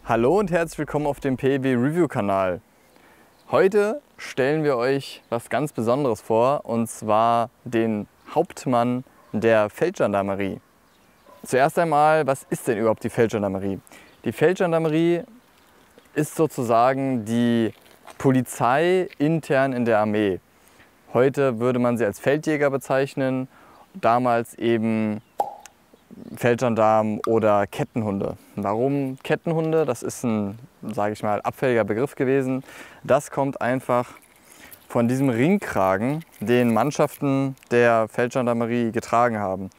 Hallo und herzlich willkommen auf dem PEW Review Kanal. Heute stellen wir euch was ganz Besonderes vor, und zwar den Hauptmann der Feldgendarmerie. Zuerst einmal, was ist denn überhaupt die Feldgendarmerie? Die Feldgendarmerie ist sozusagen die Polizei intern in der Armee. Heute würde man sie als Feldjäger bezeichnen, damals eben Feldgendarmen oder Kettenhunde. Warum Kettenhunde? Das ist ein, sage ich mal, abfälliger Begriff gewesen. Das kommt einfach von diesem Ringkragen, den Mannschaften der Feldgendarmerie getragen haben.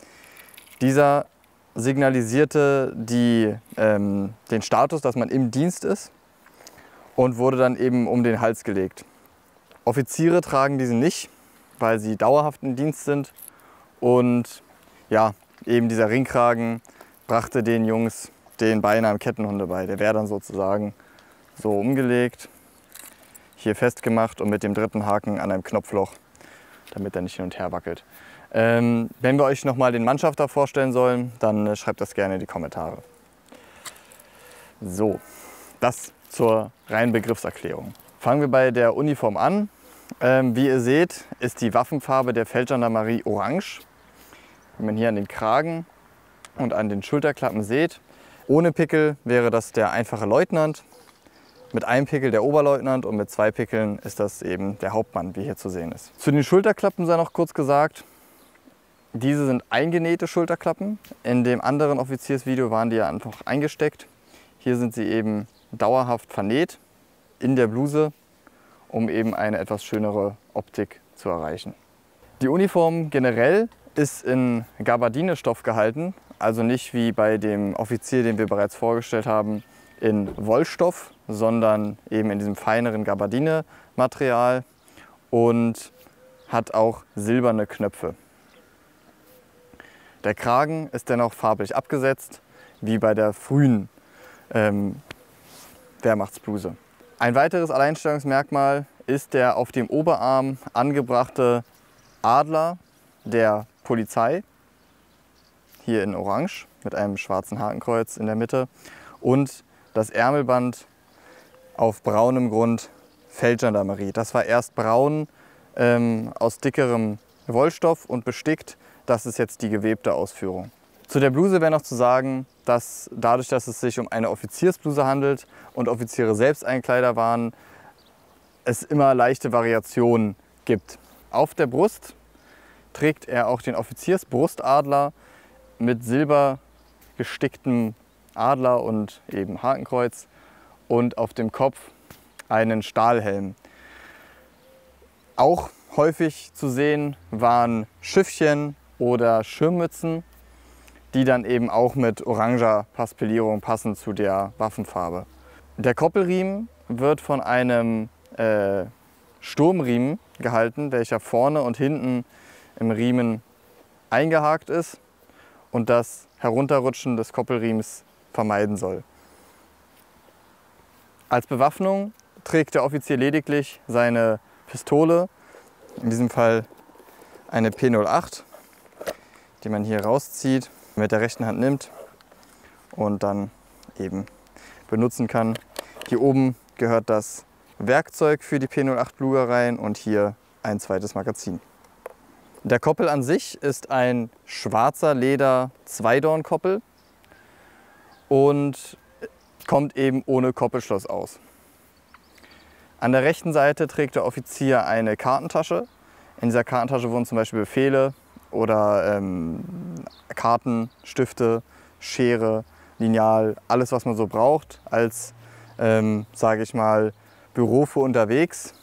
Dieser signalisierte den Status, dass man im Dienst ist, und wurde dann eben um den Hals gelegt. Offiziere tragen diesen nicht, weil sie dauerhaft im Dienst sind, und ja, eben dieser Ringkragen brachte den Jungs den Beinamen Kettenhunde bei. Der wäre dann sozusagen so umgelegt, hier festgemacht und mit dem dritten Haken an einem Knopfloch, damit er nicht hin und her wackelt. Wenn wir euch nochmal den Mannschafter vorstellen sollen, dann schreibt das gerne in die Kommentare. So, das zur reinen Begriffserklärung. Fangen wir bei der Uniform an. Wie ihr seht, ist die Waffenfarbe der Feldgendarmerie orange. Wenn man hier an den Kragen und an den Schulterklappen seht. Ohne Pickel wäre das der einfache Leutnant, mit einem Pickel der Oberleutnant und mit 2 Pickeln ist das eben der Hauptmann, wie hier zu sehen ist. Zu den Schulterklappen sei noch kurz gesagt, diese sind eingenähte Schulterklappen. In dem anderen Offiziersvideo waren die ja einfach eingesteckt. Hier sind sie eben dauerhaft vernäht in der Bluse, um eben eine etwas schönere Optik zu erreichen. Die Uniform generell ist in Gabardinestoff gehalten, also nicht wie bei dem Offizier, den wir bereits vorgestellt haben, in Wollstoff, sondern eben in diesem feineren Gabardine-Material und hat auch silberne Knöpfe. Der Kragen ist dennoch farblich abgesetzt, wie bei der frühen Wehrmachtsbluse. Ein weiteres Alleinstellungsmerkmal ist der auf dem Oberarm angebrachte Adler der Polizei, hier in Orange mit einem schwarzen Hakenkreuz in der Mitte, und das Ärmelband auf braunem Grund Feldgendarmerie. Das war erst braun aus dickerem Wollstoff und bestickt. Das ist jetzt die gewebte Ausführung. Zu der Bluse wäre noch zu sagen, dass dadurch, dass es sich um eine Offiziersbluse handelt und Offiziere selbst Einkleider waren, es immer leichte Variationen gibt. Auf der Brust trägt er auch den Offiziersbrustadler mit silber gesticktem Adler und eben Hakenkreuz und auf dem Kopf einen Stahlhelm. Auch häufig zu sehen waren Schiffchen oder Schirmmützen, die dann eben auch mit oranger Paspellierung passen zu der Waffenfarbe. Der Koppelriemen wird von einem Sturmriemen gehalten, welcher vorne und hinten im Riemen eingehakt ist und das Herunterrutschen des Koppelriemens vermeiden soll. Als Bewaffnung trägt der Offizier lediglich seine Pistole, in diesem Fall eine P08, die man hier rauszieht, mit der rechten Hand nimmt und dann eben benutzen kann. Hier oben gehört das Werkzeug für die P08 Bluger rein und hier ein zweites Magazin. Der Koppel an sich ist ein schwarzer Leder Zweidornkoppel und kommt eben ohne Koppelschloss aus. An der rechten Seite trägt der Offizier eine Kartentasche. In dieser Kartentasche wurden zum Beispiel Befehle oder Karten, Stifte, Schere, Lineal, alles was man so braucht als, sage ich mal, Büro für unterwegs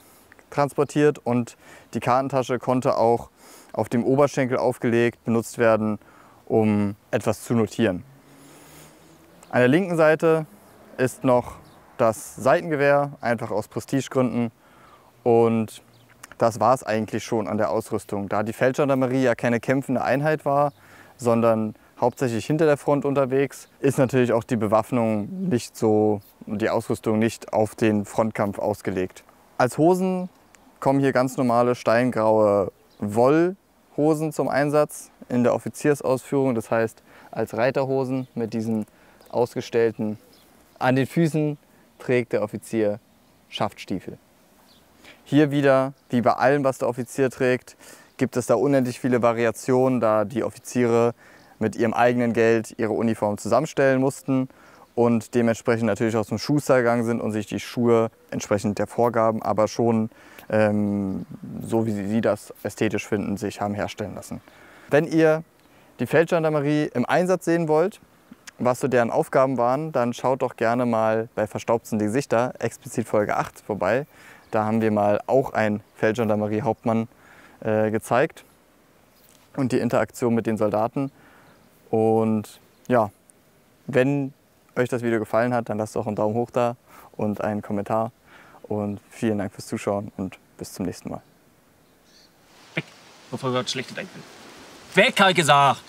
transportiert, und die Kartentasche konnte auch auf dem Oberschenkel aufgelegt benutzt werden, um etwas zu notieren. An der linken Seite ist noch das Seitengewehr, einfach aus Prestigegründen, und das war es eigentlich schon an der Ausrüstung. Da die Feldgendarmerie ja keine kämpfende Einheit war, sondern hauptsächlich hinter der Front unterwegs, ist natürlich auch die Bewaffnung nicht so und die Ausrüstung nicht auf den Frontkampf ausgelegt. Als Hosen kommen hier ganz normale steingraue Wollhosen zum Einsatz in der Offiziersausführung, das heißt als Reiterhosen mit diesen ausgestellten An den Füßen trägt der Offizier Schaftstiefel. Hier wieder, wie bei allem, was der Offizier trägt, gibt es da unendlich viele Variationen, da die Offiziere mit ihrem eigenen Geld ihre Uniform zusammenstellen mussten und dementsprechend natürlich auch zum Schuster gegangen sind und sich die Schuhe entsprechend der Vorgaben, aber schon so wie sie das ästhetisch finden, sich haben herstellen lassen. Wenn ihr die Feldgendarmerie im Einsatz sehen wollt, was so deren Aufgaben waren, dann schaut doch gerne mal bei Verstaubten die Gesichter, explizit Folge 8, vorbei. Da haben wir mal auch einen Feldgendarmerie-Hauptmann gezeigt und die Interaktion mit den Soldaten. Und ja, wenn euch das Video gefallen hat, dann lasst doch einen Daumen hoch da und einen Kommentar. Und vielen Dank fürs Zuschauen und bis zum nächsten Mal. Weg, bevor wir schlechte Denken. Weg, halt gesagt!